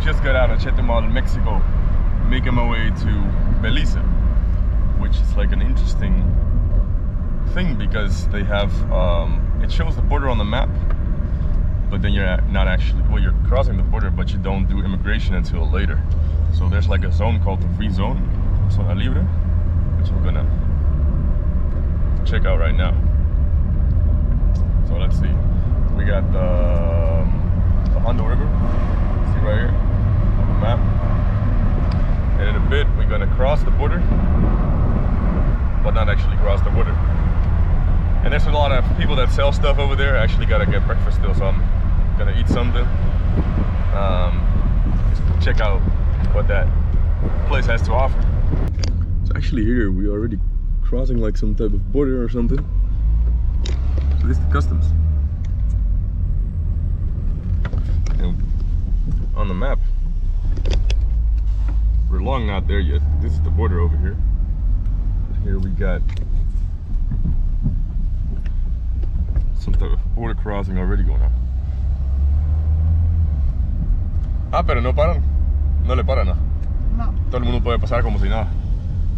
just got out of Chetumal, Mexico, making my way to Belize, which is like an interesting thing because they have it shows the border on the map, but then you're not actually, well, you're crossing the border, but you don't do immigration until later. So there's like a zone called the free zone, zona libre, which we're gonna check out right now. So let's see, we got the Hondo River, see right here on the map, and in a bit we're gonna cross the border, but not actually cross the border. And there's a lot of people that sell stuff over there. I actually gotta get breakfast still, so I'm gonna eat something. Just check out what that place has to offer. So actually here we are already crossing like some type of border or something. So this is the customs. And on the map, we're long not there yet. This is the border over here. Here we got some type of border crossing already going on. Ah, pero no paran. No le paran nada. No. Todo el mundo puede pasar como si nada.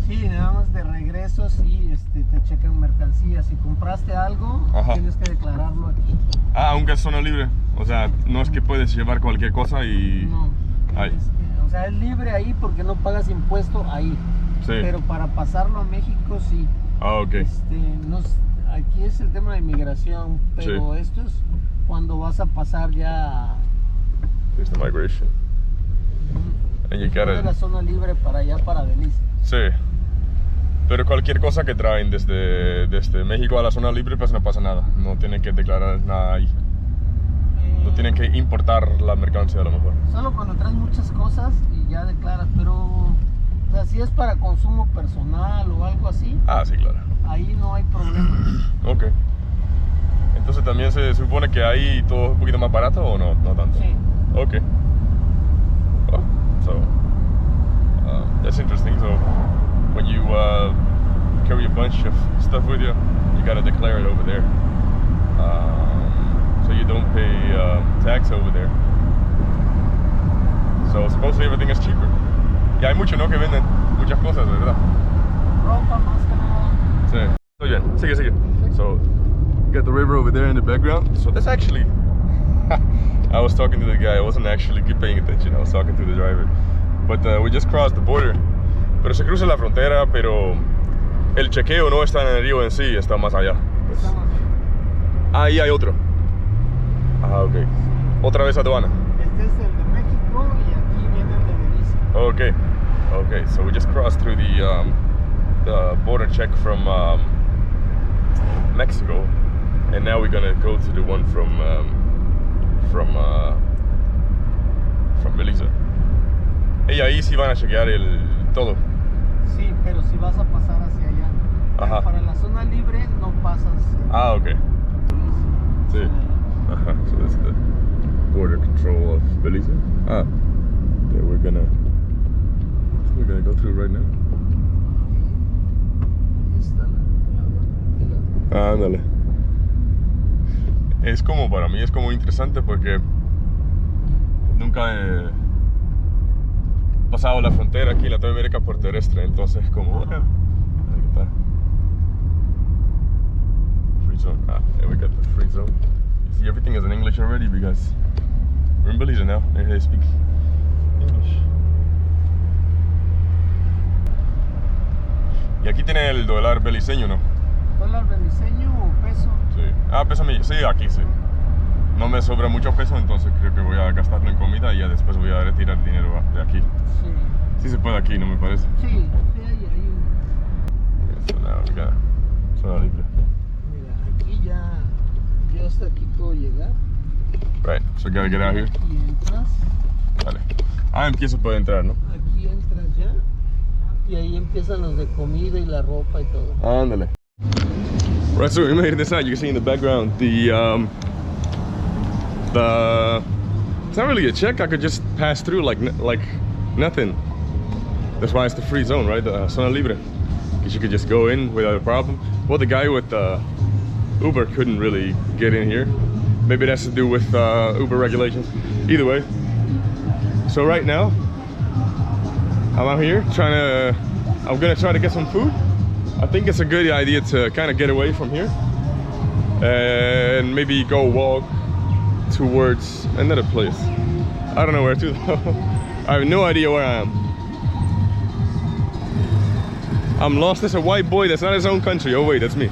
Sí, nada más de regreso, sí, te checan mercancías. Si compraste algo, Ajá, tienes que declararlo aquí. Ah, aunque es zona libre. O sea, no es que puedes llevar cualquier cosa y... No. Ahí. O sea, es libre ahí porque no pagas impuesto ahí. Sí. Pero para pasarlo a México, sí. Ah, ok. Aquí es el tema de inmigración, pero Sí. esto es cuando vas a pasar ya... Here's the migration. And you de la gotta... zona libre para allá, para Belize. Sí. Pero cualquier cosa que traen desde México a la zona libre, pues no pasa nada. No tienen que declarar nada ahí. No tienen que importar la mercancía a lo mejor. Solo cuando traes muchas cosas y ya declaras, pero... O sea, si es para consumo personal o algo así, Ah, sí, claro. ahí no hay problema. Ok. Entonces también se supone que ahí todo es un poquito más barato o no, no tanto. Sí. Ok. Well, so that's interesting. So when you carry a bunch of stuff with you, you gotta declare it over there. So you don't pay tax over there. So supposedly everything is cheaper. Y hay mucho, ¿no? Que venden muchas cosas, ¿verdad? Ropa más que nada. Sí. So bien, sigue. So you got the river over there in the background. So that's actually... I was talking to the guy. I wasn't actually paying attention. I was talking to the driver. But we just crossed the border. Pero se cruza la frontera, pero el chequeo no está en el río en sí, está más allá. Pues, ahí hay otro. Ah, ok. Otra vez aduana. Este es el de México y aquí viene el de Belize. Okay. So we just crossed through the border check from Mexico, and now we're gonna go to the one from Belize. Y ahí sí van a chequear el todo. Sí, pero si vas a pasar hacia allá. Ajá. Para la zona libre no pasas. Ah, ok. Sí. Ajá. So that's the border control of Belize. Ah, that we're gonna go through right now. Ándale. Es como, para mí es como interesante porque nunca he pasado la frontera aquí en Latinoamérica por terrestre, entonces como, bueno, ahí está. Free zone. Ah, there we got the free zone. You see, everything is in English already because we're in Belize now, and they speak English. Y aquí tiene el dólar beliceño, ¿no? ¿Dólar beliceño o peso? Sí. Ah, peso millón. Sí, aquí sí. No me sobra mucho peso, entonces creo que voy a gastarlo en comida y ya después voy a retirar dinero de aquí. Sí. Sí se puede aquí, ¿no me parece? Sí, hay un... So now we got zona libre. Mira, aquí yo hasta aquí puedo llegar. Right, so gotta get out here. Y entras. Vale. Ah, empiezo puede entrar, ¿no? Aquí entras ya. Y ahí empiezan los de comida y la ropa y todo. Ándale. Right, so we made it inside. You can see in the background the it's not really a check. I could just pass through like nothing. That's why it's the free zone, right? The zona libre. Because you could just go in without a problem. Well, the guy with Uber couldn't really get in here. Maybe it has to do with Uber regulations. Either way, So right now, I'm out here I'm gonna try to get some food. I think it's a good idea to kind of get away from here and maybe go walk towards another place. I don't know where to though. I have no idea where I am. I'm lost as a white boy that's not his own country. Oh wait, that's me.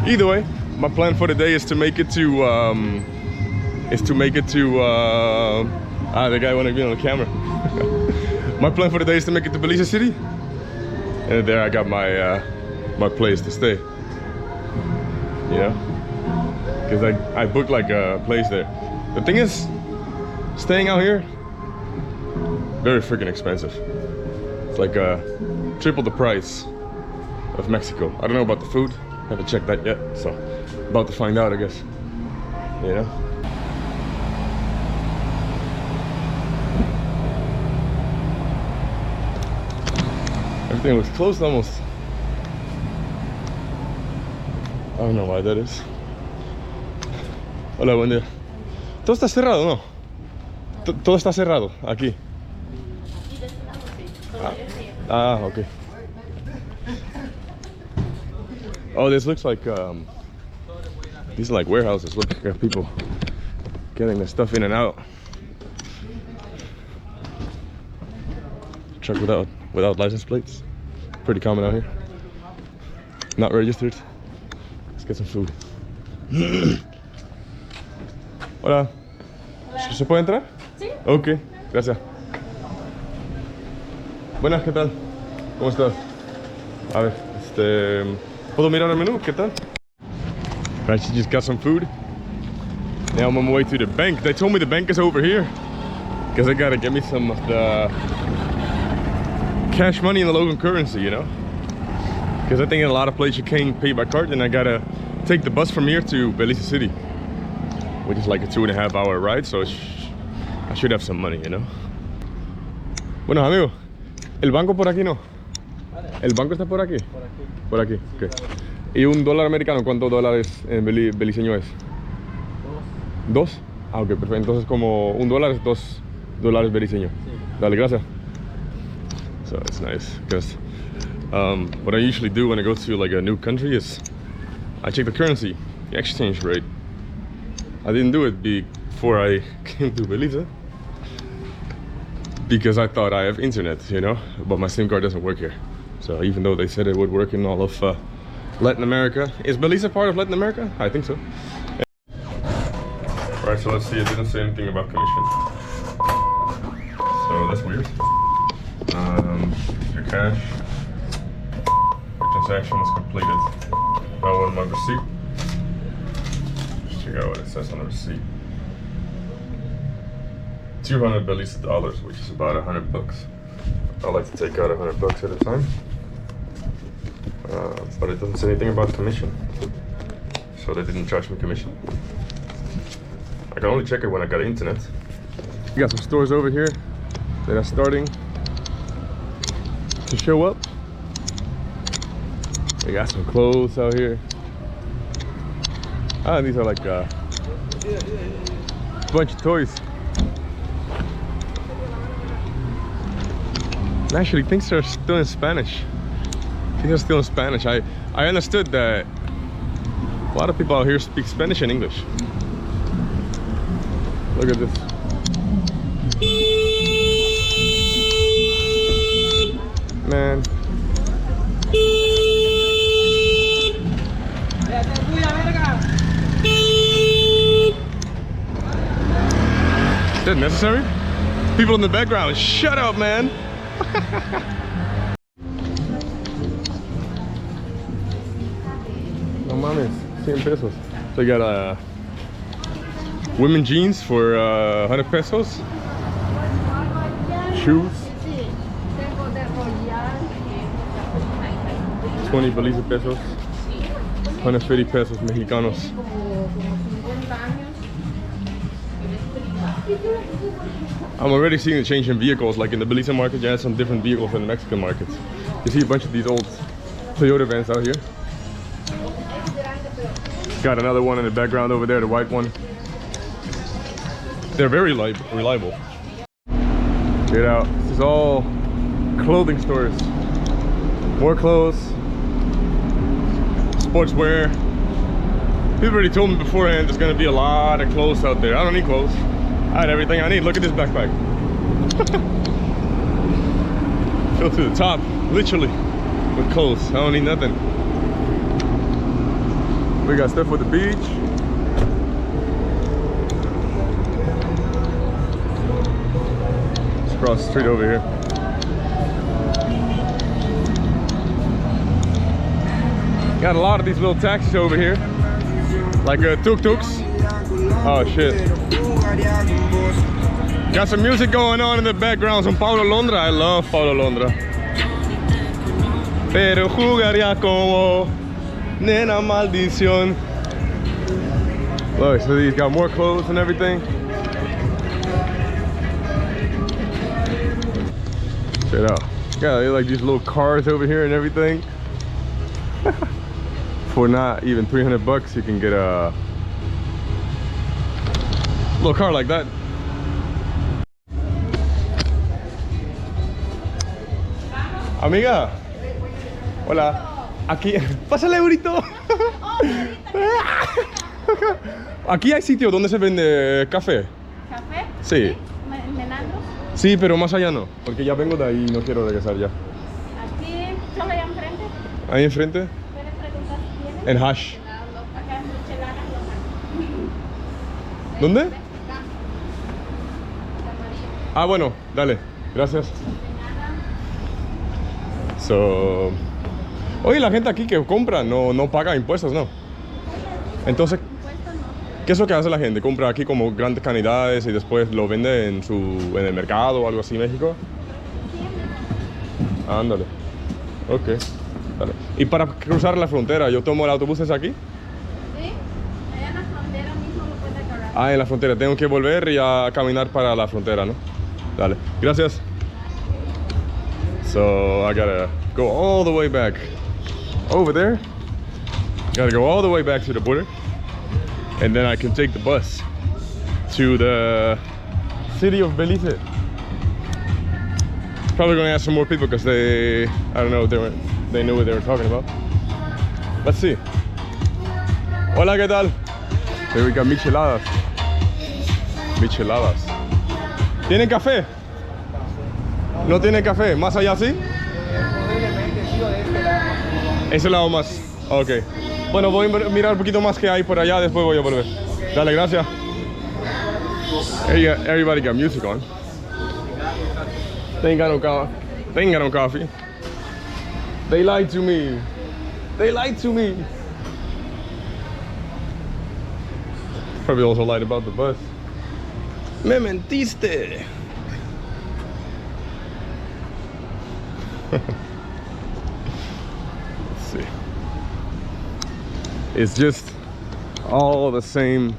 Either way, my plan for the day is to make it to the guy wanted to be on the camera. My plan for the day is to make it to Belize City, and there I got my my place to stay. You know, because I booked like a place there. The thing is, staying out here, very freaking expensive. It's like triple the price of Mexico. I don't know about the food. Haven't checked that yet, so about to find out, I guess. You know. Everything looks closed almost. I don't know why that is. Hola, buen día. Todo está cerrado, ¿no? Todo está cerrado aquí. Okay. Oh, this looks like these are like warehouses. Look, you got people getting their stuff in and out. Truck without license plates. Pretty common out here. Not registered. Let's get some food. Hola. ¿Se puede entrar? Sí. Ok, gracias. Buenas, ¿qué tal? ¿Cómo estás? A ver, ¿puedo mirar el menú? ¿Qué tal? Right, she just got some food. Now I'm on my way to the bank. They told me the bank is over here. Because I gotta get me some of the cash money in the local currency, you know? Because I think in a lot of places you can't pay by card, and I gotta take the bus from here to Belize City, which is like a 2.5 hour ride, so I should have some money, you know? Bueno, amigo, el banco por aquí no. El banco está por aquí. Por aquí, ok. ¿Y un dólar americano cuántos dólares en beliceño es? ¿Dos? Ah, ok, perfecto. Entonces como $1 es $2 beliceños. Sí. Dale, gracias. So it's nice because what I usually do when I go to like a new country is I check the currency, the exchange rate. I didn't do it before I came to Belize because I thought I have internet, you know, but my SIM card doesn't work here. So even though they said it would work in all of Latin America. Is Belize a part of Latin America? I think so. Alright, so let's see, it didn't say anything about commission. So that's weird. Your cash. Your transaction was completed. That one, my receipt. Let's check out what it says on the receipt. 200 Belize dollars, which is about $100. I like to take out $100 at a time. But it doesn't say anything about commission. So they didn't charge me commission. I can only check it when I got internet. We got some stores over here that are starting to show up. We got some clothes out here. Ah, these are like a bunch of toys. Actually, things are still in Spanish. Things are still in Spanish. I understood that a lot of people out here speak Spanish and English. Look at this. Man. Is that necessary? People in the background, shut up, man. No mames, 100 pesos. So you got women jeans for 100 pesos. Shoes. 20 Belize pesos. 150 pesos mexicanos. I'm already seeing the change in vehicles. Like in the Belizean market, you had some different vehicles in the Mexican market. You see a bunch of these old Toyota vans out here. Got another one in the background over there, the white one. They're very reliable. Check it out. This is all clothing stores. More clothes, sportswear. People already told me beforehand there's gonna be a lot of clothes out there. I don't need clothes. I had everything I need. Look at this backpack. Filled to the top, literally, with clothes. I don't need nothing. We got stuff for the beach. Let's cross the street over here. Got a lot of these little taxis over here, like tuk-tuks. Oh shit. Got some music going on in the background. Some Paulo Londra. I love Paulo Londra. Pero jugaría como nena maldición. Look, so he's got more clothes and everything. Check it out. Yeah, they like these little cars over here and everything. For not even 300 bucks, you can get a little car like that. Amiga, hola. Aquí, pásale burrito. Aquí hay sitio donde se vende café. ¿Café? Sí. ¿Menandros? Sí, pero más allá no, porque ya vengo de ahí y no quiero regresar ya. Aquí, solo allá enfrente. Ahí enfrente. ¿Puedes preguntar si tienes? En hash. Acá en Micheladas, ¿Dónde? Ah, bueno, dale. Gracias. So, oye, la gente aquí que compra no paga impuestos, ¿no? Entonces, ¿qué es lo que hace la gente? ¿Compra aquí como grandes cantidades y después lo vende en el mercado o algo así en México? Ándale. Ok. Dale. Y para cruzar la frontera, ¿yo tomo el autobús desde aquí? Sí, allá en la frontera mismo lo puedes agarrar. Ah, en la frontera. Tengo que volver y a caminar para la frontera, ¿no? Dale. Gracias. So I gotta go all the way back over there. Gotta go all the way back to the border. And then I can take the bus to the city of Belize. Probably gonna ask some more people because I don't know, they knew what they were talking about. Let's see. Hola, ¿qué tal? Here we got micheladas. Micheladas. ¿Tienen café? ¿No tienen café? ¿Más allá sí? Ese lado más. Ok. Bueno, voy a mirar un poquito más que hay por allá, después voy a volver. Dale, gracias. Everybody got music on. They ain't got no coffee. They lied to me. They lied to me. Probably also lied about the bus. Me mentiste. Let's see. It's just all the same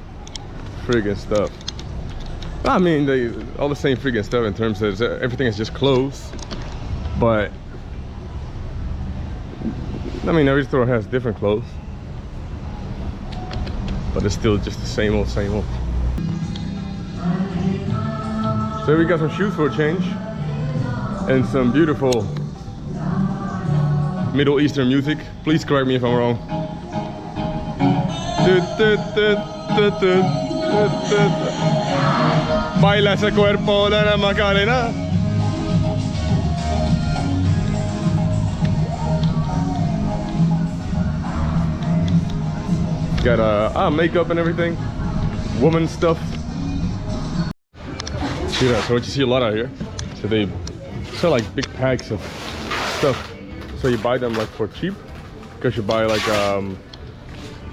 friggin' stuff. I mean, all the same friggin' stuff in terms of everything is just clothes. But I mean, every store has different clothes. But it's still just the same old, same old. So we got some shoes for a change. And some beautiful Middle Eastern music. Please correct me if I'm wrong. Baila ese cuerpo de la Macarena. Got makeup and everything. Woman stuff. See that? So what you see a lot out here. So they sell like big packs of stuff. So you buy them like for cheap. Because you buy like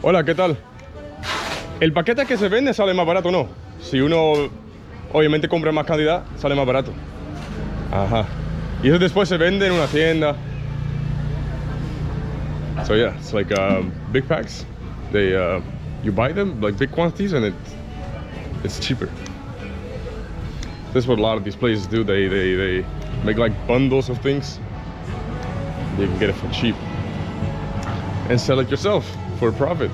Hola, ¿qué tal? El paquete que se vende sale más barato, ¿no? Si uno obviamente compra más cantidad, sale más barato. Ajá. Y eso después se vende en una tienda. So yeah, it's like big packs. They you buy them like big quantities and it's cheaper. This is what a lot of these places do. They make like bundles of things. You can get it for cheap and sell it yourself for a profit.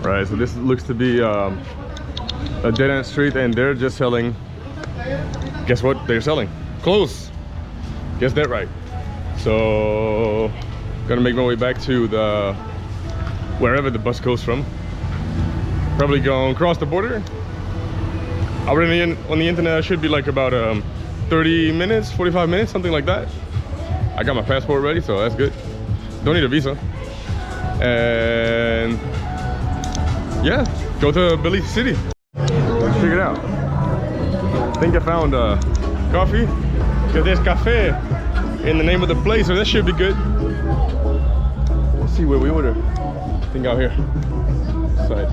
Right, so this looks to be a dead-end street, and they're just selling guess what they're selling? Clothes. Guess that right. So gonna make my way back to the wherever the bus goes from. Probably going across the border. I read on the internet it should be like about 30 minutes, 45 minutes, something like that. I got my passport ready, so that's good. Don't need a visa. And yeah, go to Belize City. Let's check it out. I think I found coffee. Because there's cafe in the name of the place, so that should be good. Let's see where we order. I think out here. Side.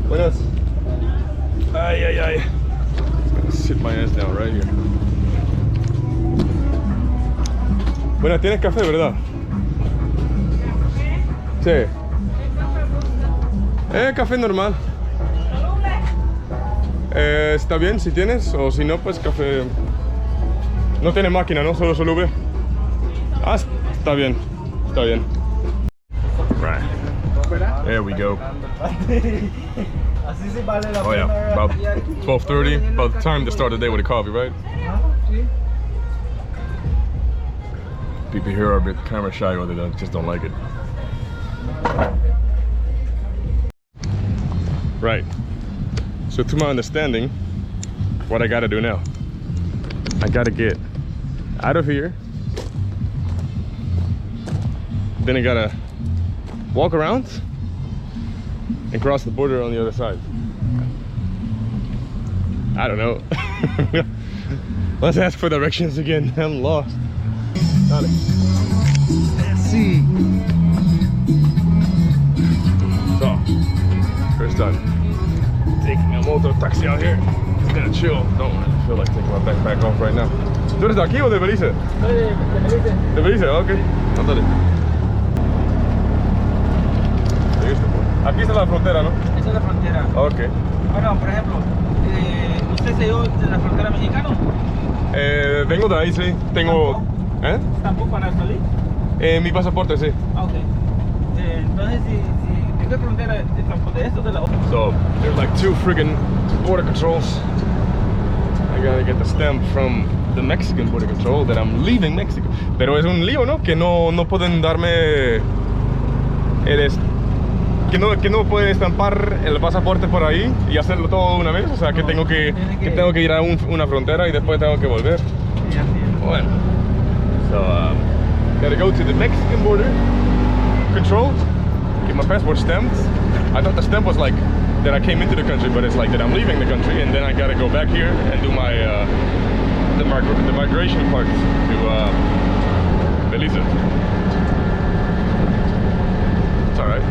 Buenas. Ay, ay, ay. I'm gonna sit my ass down right here. Bueno, tienes café, ¿verdad? Sí. Café normal. Está bien si tienes, o si no, pues café. No tiene máquina, ¿no? Solo soluble. Ah, está bien. Está bien. Right. There we go. Oh yeah, about 12:30. About the time to start the day with a coffee, right? People here are a bit camera shy, or they just don't like it. Right. So to my understanding, what I gotta do now, I gotta get out of here. Then I gotta walk around and cross the border on the other side. I don't know. Let's ask for directions again. I'm lost. Got it. Let's see. So, first time taking a motor taxi out here. Just gonna chill. Don't really feel like taking my backpack off right now. ¿Tú eres de aquí o de Belize? Soy de Belize. De Belize, ok. Ándale. Aquí está la frontera, ¿no? Esa es la frontera. Ok. Bueno, por ejemplo, ¿usted se dio de la frontera mexicana? Vengo de ahí, sí. Tengo... ¿Eh? ¿Tampoco para salir? Mi pasaporte, sí. Ah, ok. Entonces, ¿de qué frontera? ¿De esto o de la otra? So, there's like 2 friggin' border controls. I gotta get the stamp from the Mexican border control that I'm leaving Mexico. Pero es un lío, ¿no? Que no pueden darme... Que no pueden estampar el pasaporte por ahí y hacerlo todo una vez. O sea, que tengo que ir a una frontera y después tengo que volver. Bueno. So, gotta go to the Mexican border control, get my passport stamped. I thought the stamp was like that I came into the country, but it's like that I'm leaving the country, and then I gotta go back here and do my the migration part to Belize. It's alright.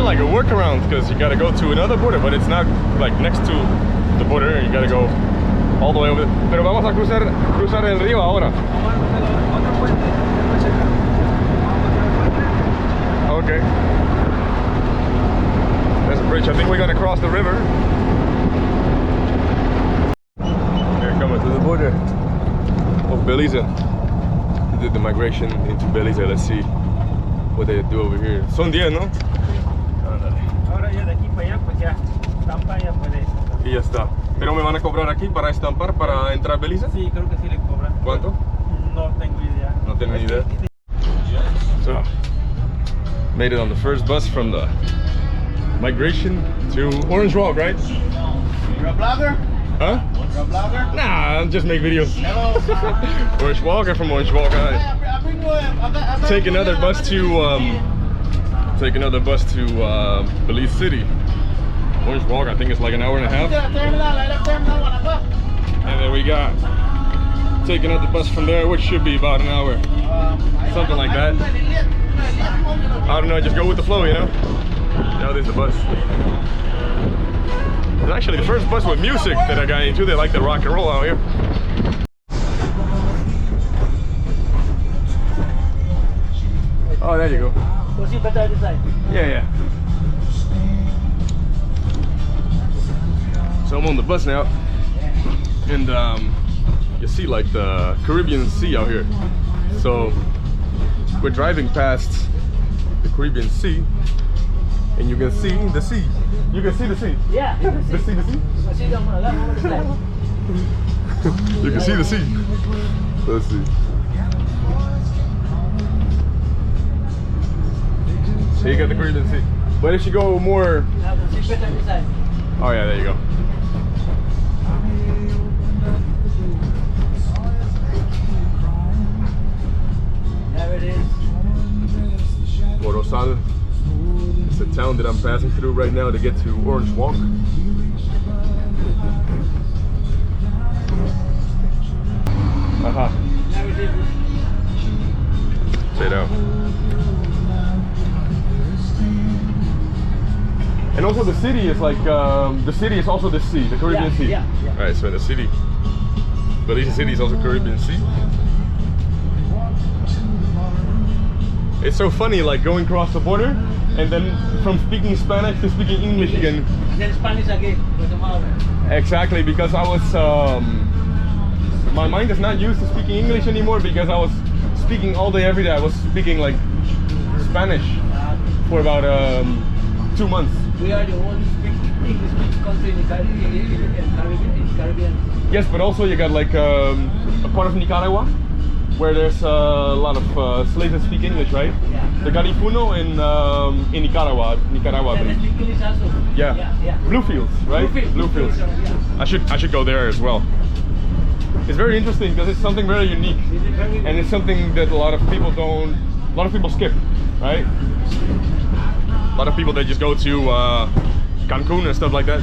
Like a workaround because you gotta go to another border, but it's not like next to the border. You gotta go all the way over there. Pero vamos a cruzar el río ahora. Okay. There's a bridge. I think we're gonna cross the river. We're coming to the border of Belize. We did the migration into Belize. Let's see what they do over here. Son 10, ¿no? Ahora ya de aquí para allá, pues ya, estampa ya puede. Y ya está. ¿Pero me van a cobrar aquí para estampar, para entrar a Belize? Sí, creo que sí le cobran. ¿Cuánto? No tengo idea. No tengo ni idea. So, made it on the first bus from the migration to Orange Walk, right? You're a blogger? Huh? You're a blogger? Nah, I'll just make videos. Hello. Orange Walk, I'm from Orange Walk. Take another bus to Belize City. Orange Walk, I think it's like an hour and a half. And then we got take another bus from there, which should be about an hour. Something like that. I don't know, just go with the flow, you know? Now there's the bus. It's actually the first bus with music that I got into. They like the rock and roll out here. Oh, there you go. Yeah, yeah. So I'm on the bus now, and you see like the Caribbean Sea out here. So we're driving past the Caribbean Sea, and you can see the sea. You can see the sea. Yeah, you can see. The sea, the sea. You can see the sea. Let's see. So you got the Caribbean Sea. But if you go more... Oh yeah, there you go. There it is. Corozal. It's the town that I'm passing through right now to get to Orange Walk. Aha. There it is. Check it out. And also the city is like, the city is also the sea, the Caribbean Sea. Yeah. Alright, so in the city, Belize City is also Caribbean Sea. It's so funny, like going across the border, and then from speaking Spanish to speaking English again. And then Spanish again, Guatemala. Exactly, because I was, my mind is not used to speaking English anymore because I was speaking all day, every day. I was speaking like Spanish for about 2 months. We are the only English-speaking country in the Caribbean. Yes, but also you got like a part of Nicaragua where there's a lot of slaves that speak English, right? Yeah. The Garifuno in Nicaragua, I Yeah, they believe. speak English also. Yeah. Bluefields, right? Bluefields. Yeah. I should go there as well. It's very interesting because it's something very unique, and it's something that a lot of people skip, right? A lot of people that just go to Cancun and stuff like that.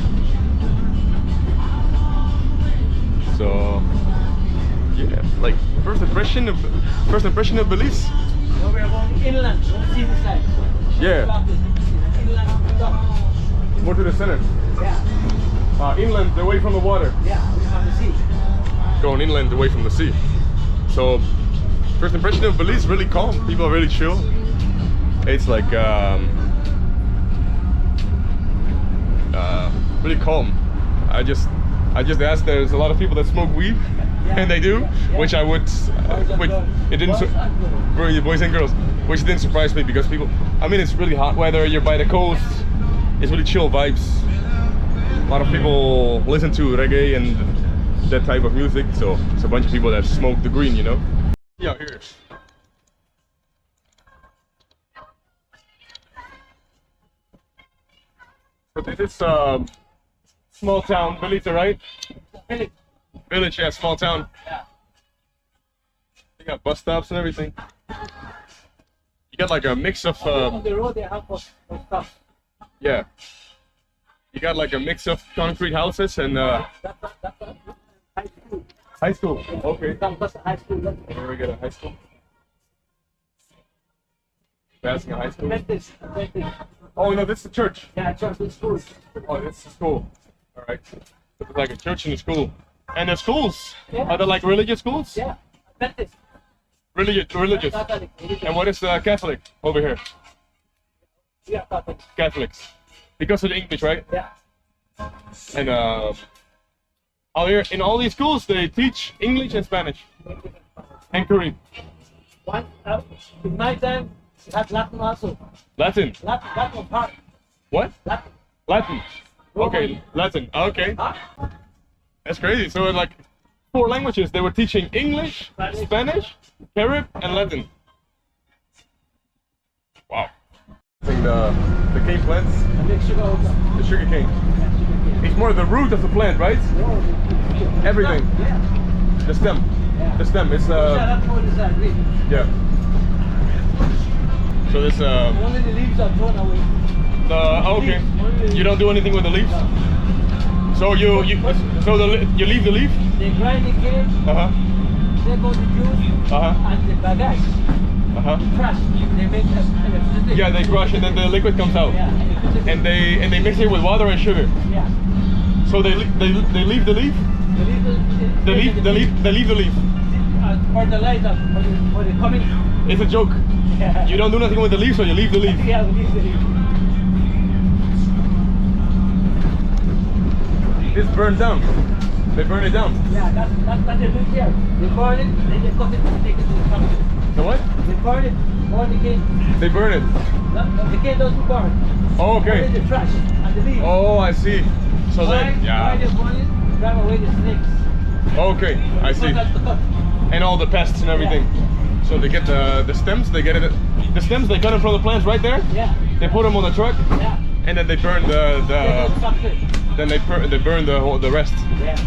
So yeah, like first impression of Belize. Now we are going inland. Let's see this side. Yeah. Inland. More to the center. Yeah. Inland, away from the water. Yeah, we from the sea. Going inland, away from the sea. So first impression of Belize, really calm. People are really chill. It's like really calm. I just asked. There's a lot of people that smoke weed, and they do, which I would. Which it didn't. Boys and girls, which didn't surprise me because people. I mean, it's really hot weather. You're by the coast. It's really chill vibes. A lot of people listen to reggae and that type of music. So it's a bunch of people that smoke the green, you know. Yeah, here. So this is small town, Belize, right? Village. Village, yeah, small town. Yeah. You got bus stops and everything. You got like a mix of On the road they have for stuff. yeah. You got like a mix of concrete houses and That's high school. high school. Okay. That's high school. Here we get a high school. Passing a high school. Adventist. Oh no, this is the church. Yeah, church and school. Oh, this is the school. All right. It's like a church and a school. And the schools, Yeah. are they like religious schools? Yeah, Adventist. Religious. Catholic. And what is Catholic over here? Yeah, Catholic. Catholics. Because of the English, right? Yeah. And out here in all these schools they teach English and Spanish and Korean. One in my time we had Latin also. Latin. Latin part. What? Latin. Latin. Okay, Latin. Okay. Huh? That's crazy. So like 4 languages. They were teaching English, Spanish, Carib, and Latin. Wow. The cane plants, And then sugar also. the sugar cane. Yeah, sugar cane. It's more the root of the plant, right? No, Everything. Yeah. The stem. Yeah. The stem. It's Yeah, that's what is that green. yeah. So this Only the leaves are thrown away. okay. You don't do anything with the leaves. So you leave the leaf. They grind the cane, they go to juice, and the bagage, crush. They make electricity. Yeah, they crush and then the liquid comes out. Yeah, electricity. And they mix it with water and sugar. Yeah. So they leave the leaf. They leave the leaf. Fertilizer for the coming. It's a joke. Yeah. You don't do nothing with the leaf, so you leave the leaf. Yeah, we leave the leaf. This burns down. They burn it down. Yeah, that's what they do here. They burn it, then they cook it and take it to the factory. The what? They burn it, burn the cane. They burn it. No, the cane doesn't burn. Oh, okay. Only the trash and the leaves. Oh, I see. So Why then, they yeah. burn it? Drive away the snakes. Okay, I see. That's the cut. And all the pests and everything. So they get the stems. They get it. The stems they cut them from the plants right there. Yeah. They put them on the truck. Yeah. And then they burn the then they burn the rest. Yeah.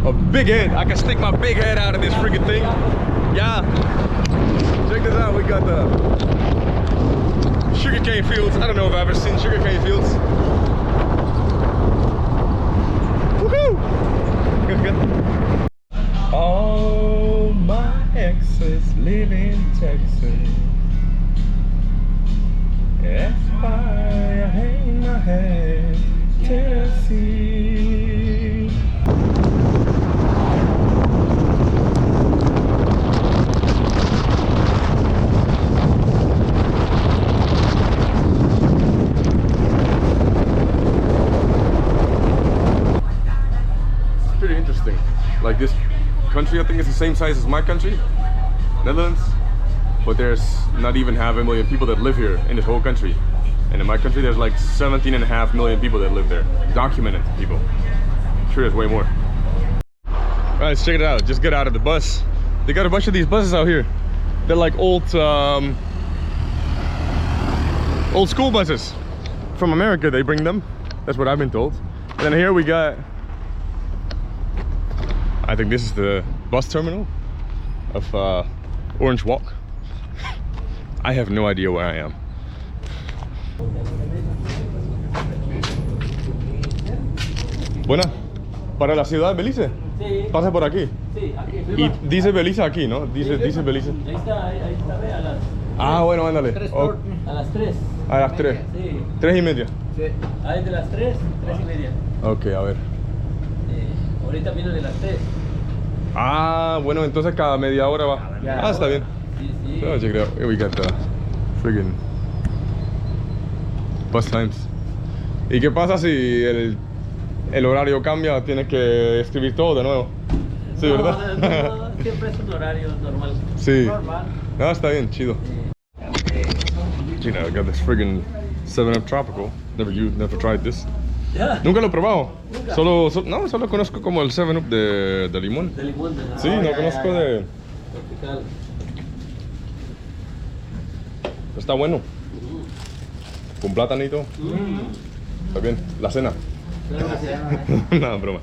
A big head. I can stick my big head out of this freaking thing. Yeah. Check this out. We got the sugarcane fields. I don't know if I've ever seen sugarcane fields. Woohoo! All my exes live in Texas. That's why I hang my head, Tennessee. It's pretty interesting. Like this country, I think it's the same size as my country, Netherlands. But there's not even half a million people that live here in this whole country. And in my country, there's like 17.5 million people that live there. Documented people. I'm sure there's way more. All right, let's check it out. Just get out of the bus. They got a bunch of these buses out here. They're like old school buses. From America, they bring them. That's what I've been told. And then here we got, I think this is the bus terminal of Orange Walk. I have no idea where I am. Buena. ¿Para la ciudad de Belize? Sí. Pasa por aquí. Sí, aquí. Y dice Belize aquí, ¿no? Dice Belize. Ahí está, ve, a las... Ah, bueno, ándale. Oh, A las 3. a las 3. Sí. 3:30. Sí. Ahí de las 3, 3:30. Ok, a ver. Ahorita viene de las 3. Ah, bueno, entonces cada media hora va. Ah, está bien. Sí, sí. Oh, check it out. Here we got the friggin' bus times. ¿Y qué pasa si el horario cambia? Tienes que escribir todo de nuevo. Sí, No, ¿verdad? no, siempre es un horario normal. Sí. Normal. No, está bien, chido. You know, I got this friggin' 7-Up Tropical. Never tried this. Ya. Nunca lo he probado. ¿Nunca? Solo conozco como el 7-Up de limón. De limón. De Sí, no conozco de... tropical. Está bueno. Con platanito. Está bien. La cena. No, broma.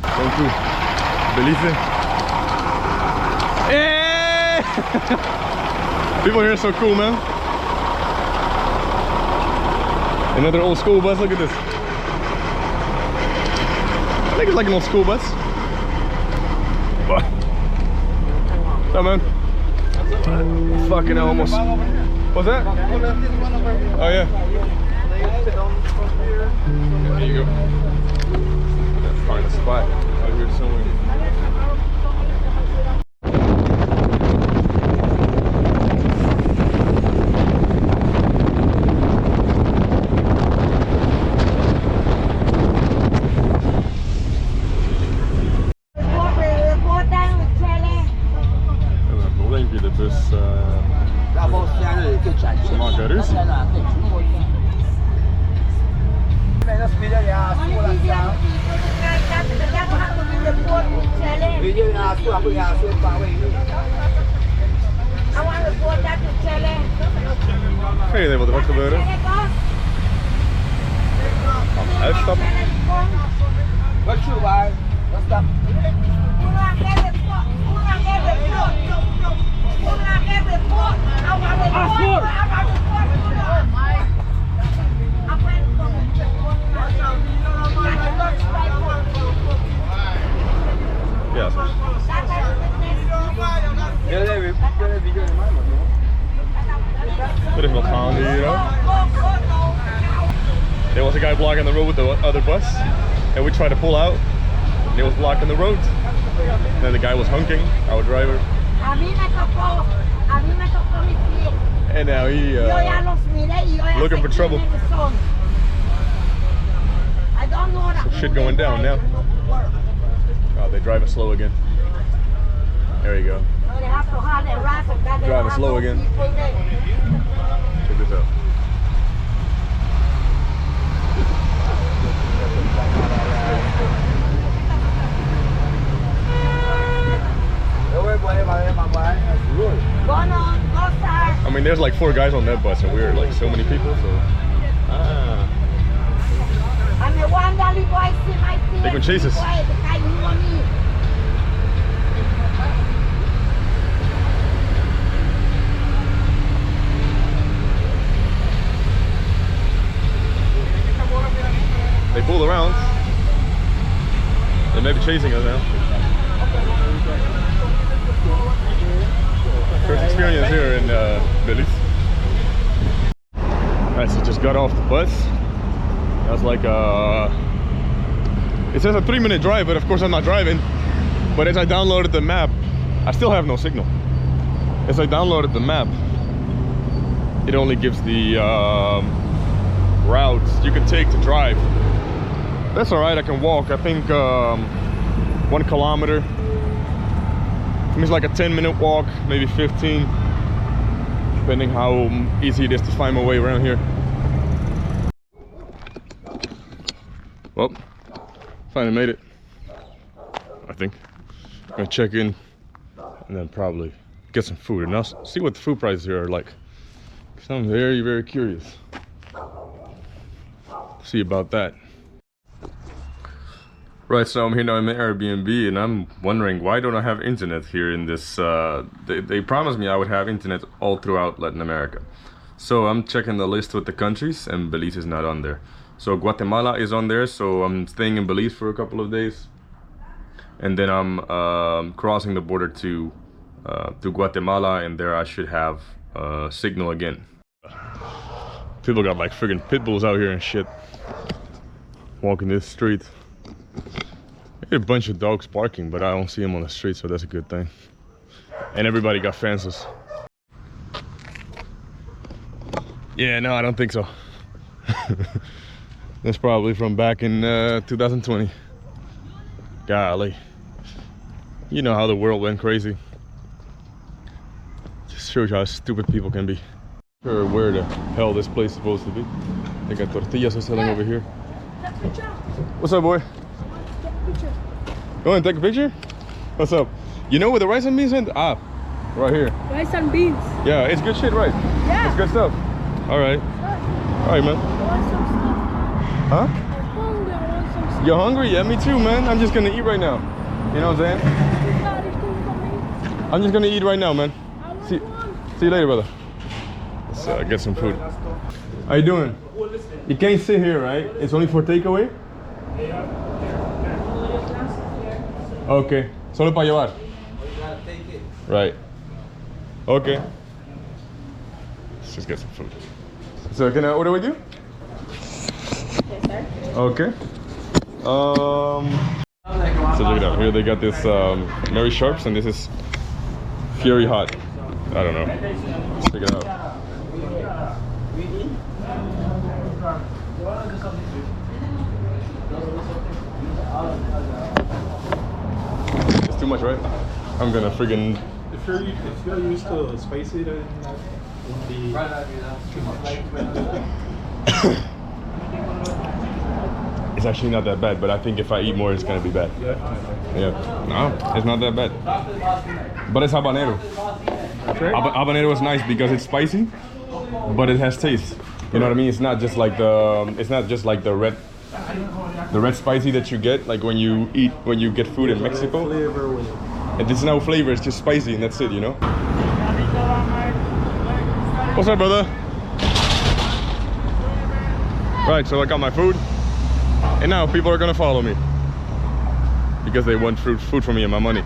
Thank you. Belize. Eh! People here are so cool, man. Another old school bus. Look at this. I think it's like an old school bus. What's up, man? Fucking hell, almost. What's that? Oh, yeah. There you go. Let's find a spot out here somewhere. Geen idee wat er gaat gebeuren. Uitstappen. Wat je waar? Wat stap? Ja, zo. Er is wat gaande hier ook. There was a guy blocking the road with the other bus, and we tried to pull out, and he was blocking the road. And then the guy was honking, our driver. And now he looking for trouble. I don't Some shit going down now. Oh, they driving slow again. There you go. Driving slow again. Check this out. I mean, there's like 4 guys on that bus, and we're like so many people, so. They can chase us. They pull around. They may be chasing us now. First experience here in Belize. Alright, so just got off the bus. That's like it says a 3-minute drive, but of course I'm not driving. But as I downloaded the map, I still have no signal. As I downloaded the map, it only gives the routes you can take to drive. That's alright, I can walk. I think 1 kilometer. It's like a 10-minute walk, maybe 15, depending how easy it is to find my way around here. Well, finally made it, I think. I'm gonna check in and then probably get some food, and I'll see what the food prices here are like. So I'm very, very curious. See about that. Right, so I'm here now in my Airbnb, and I'm wondering, why don't I have internet here in this, they promised me I would have internet all throughout Latin America. So I'm checking the list with the countries, and Belize is not on there. So Guatemala is on there, so I'm staying in Belize for a couple of days. And then I'm crossing the border to Guatemala, and there I should have signal again. People got like friggin' pit bulls out here and shit. Walking this street. There's a bunch of dogs barking, but I don't see them on the street, so that's a good thing. And everybody got fences. Yeah, no, I don't think so. That's probably from back in 2020. Golly. You know how the world went crazy. Just shows you how stupid people can be. Not sure where the hell this place is supposed to be. They got tortillas are selling over here. What's up, boy? Go and take a picture? What's up? You know where the rice and beans are? Ah, right here. Rice and beans. Yeah, it's good shit, right? Yeah. It's good stuff. All right. All right, man. I want some stuff. Huh? I'm hungry. I want some stuff. You're hungry? Yeah, me too, man. I'm just gonna eat right now. You know what I'm saying? I'm just gonna eat right now, man. See you later, brother. Let's get some food. How you doing? You can't sit here, right? It's only for takeaway? Okay. Solo para llevar. Right. Okay. Let's just get some food. So can I order with you? Yes, sir. Okay. So check it out. Here they got this Mary Sharps, and this is Fury Hot. I don't know. Let's check it out. It's too much, right? I'm gonna friggin'. If you're used to spicy, then it'll be too much. It's actually not that bad, but I think if I eat more, it's gonna be bad. Yeah. No, it's not that bad. But it's habanero. Habanero is nice because it's spicy, but it has taste. You know what I mean? It's not just like the red spicy that you get like when you get food in Mexico. And there's no flavor, it's just spicy and that's it, you know? What's up, brother? Right, so I got my food. And now people are gonna follow me. Because they want food from me and my money.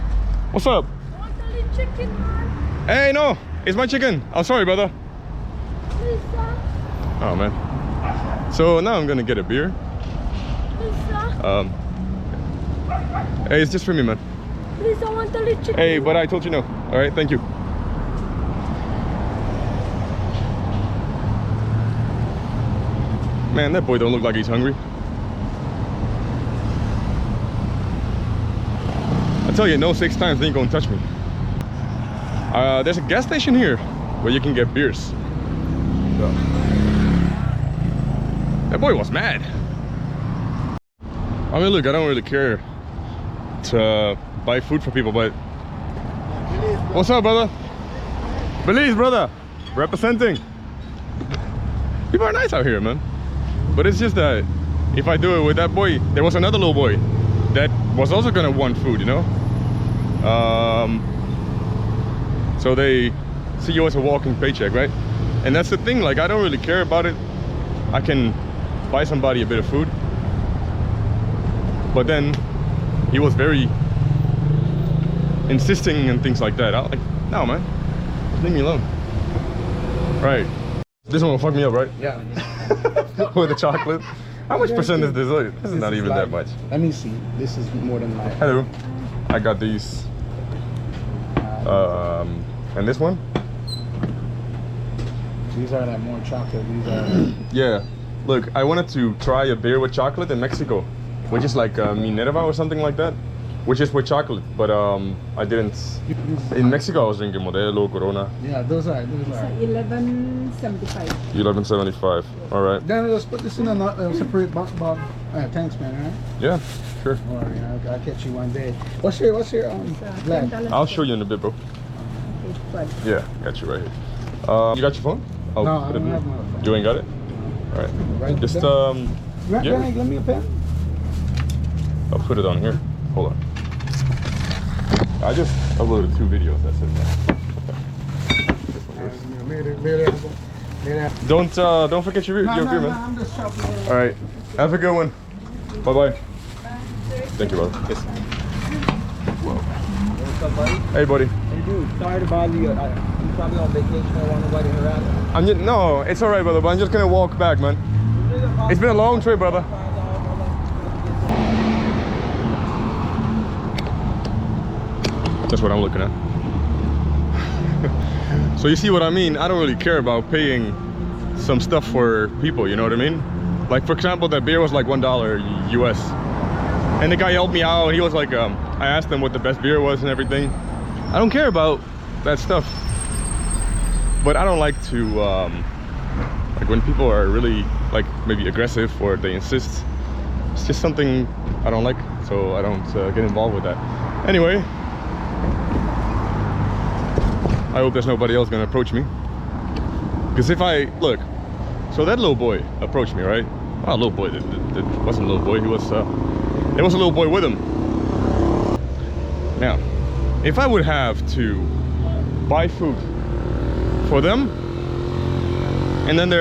What's up? I want a little chicken, man. Hey, no, it's my chicken. I'm sorry, brother. Please, sir. Oh, man. So now I'm gonna get a beer. Please, sir. Hey, it's just for me, man. Please, I want a little chicken. Hey, but I told you no. All right, thank you. Man, that boy don't look like he's hungry. I tell you, no 6 times they ain't gonna touch me. There's a gas station here where you can get beers. So. That boy was mad. I mean, look, I don't really care to buy food for people, but what's up, brother? Belize, brother, representing. People are nice out here, man. But it's just that if I do it with that boy, there was another little boy that was also gonna want food, you know. So they see you as a walking paycheck, right? And that's the thing. Like, I don't really care about it. I can buy somebody a bit of food, but then he was very insisting and things like that. I was like, no, man, just leave me alone. Right. This one will fuck me up, right? Yeah. With the chocolate. How much percent is this? This is not even that much. Let me see. This is more than like. Hello. I got these. And this one? These are like more chocolate. These are. Yeah. Look, I wanted to try a beer with chocolate in Mexico, which is like Minerva or something like that, which is with chocolate. But I didn't. In Mexico, I was drinking Modelo, Corona. Yeah, those are. 11.75. 11.75. All right. Then let's put this in a separate box. Thanks, man. Right? Yeah, sure. All right, I'll catch you one day. What's your black? I'll show you in a bit, bro. Yeah, got you right here. You got your phone? I'll No, I put it don't in. have my phone. You ain't got it? All right. Right. Just Yeah. yeah. Give me a pen. I'll put it on here. Hold on. I just uploaded 2 videos. That's it. Don't forget your beer, man. I'm just shopping. All right. Have a good one. Bye bye. Thank you, brother. Yes. What's up, buddy? Hey, buddy. Hey, dude, sorry to bother you. I'm probably on vacation. I want nobody to harass you. No, it's all right, brother. But I'm just gonna walk back, man. It's been a long trip, brother. That's what I'm looking at. So you see what I mean? I don't really care about paying some stuff for people, you know what I mean? Like, for example, that beer was like $1 US. And the guy helped me out. He was like, I asked him what the best beer was and everything. I don't care about that stuff. But I don't like to, like when people are really like maybe aggressive or they insist. It's just something I don't like, so I don't get involved with that. Anyway, I hope there's nobody else gonna approach me. Because if I, look, so that little boy approached me, right? Well, little boy, that wasn't a little boy, he was, there was a little boy with him. Now, if I would have to buy food for them, and then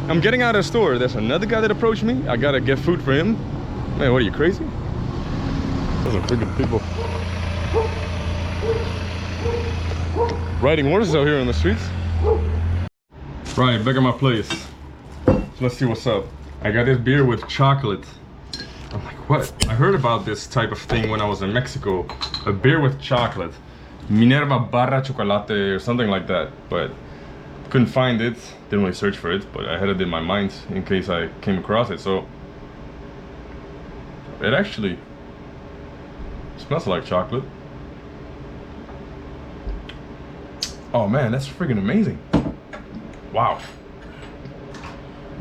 I'm getting out of the store, there's another guy that approached me, I gotta get food for him. Man, what are you, crazy? Those are freaking people. Riding horses out here on the streets. Right, back at my place. So let's see what's up. I got this beer with chocolate. I'm like, what? I heard about this type of thing when I was in Mexico. A beer with chocolate. Minerva barra chocolate or something like that. But couldn't find it. Didn't really search for it, but I had it in my mind in case I came across it. So it actually smells like chocolate. Oh man, that's freaking amazing. Wow.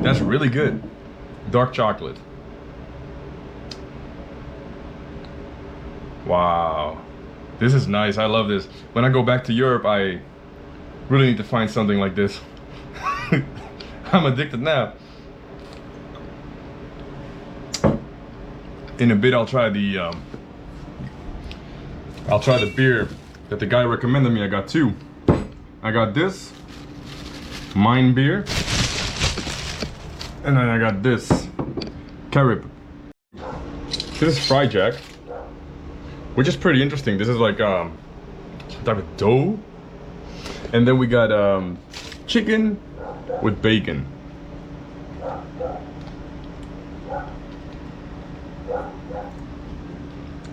That's really good. Dark chocolate. Wow. This is nice. I love this. When I go back to Europe, I really need to find something like this. I'm addicted now. In a bit, I'll try the beer that the guy recommended me. I got 2. I got this Mine beer, and then I got this Carib. This is Fry Jack, which is pretty interesting. This is like type of dough, and then we got chicken with bacon.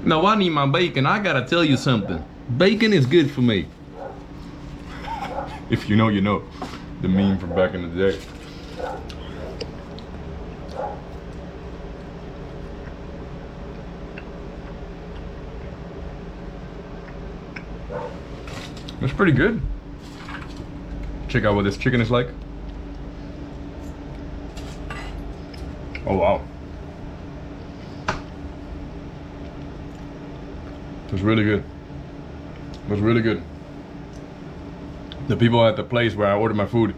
Now I need my bacon. I gotta tell you something. Bacon is good for me. If you know, you know. The meme from back in the day. It's pretty good. Check out what this chicken is like. Oh wow. It was really good. It was really good. The people at the place where I ordered my food,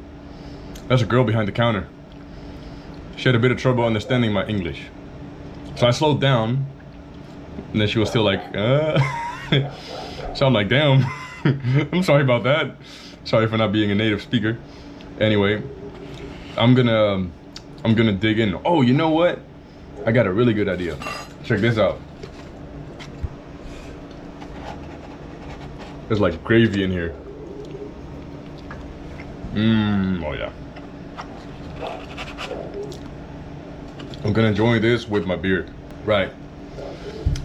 there's a girl behind the counter. She had a bit of trouble understanding my English. So I slowed down, and then she was still like, So I'm like, damn, I'm sorry about that. Sorry for not being a native speaker. Anyway, I'm gonna dig in. Oh, you know what? I got a really good idea. Check this out. There's like gravy in here. Oh yeah. I'm gonna enjoy this with my beer. Right.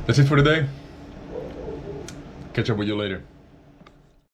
That's it for today. Catch up with you later.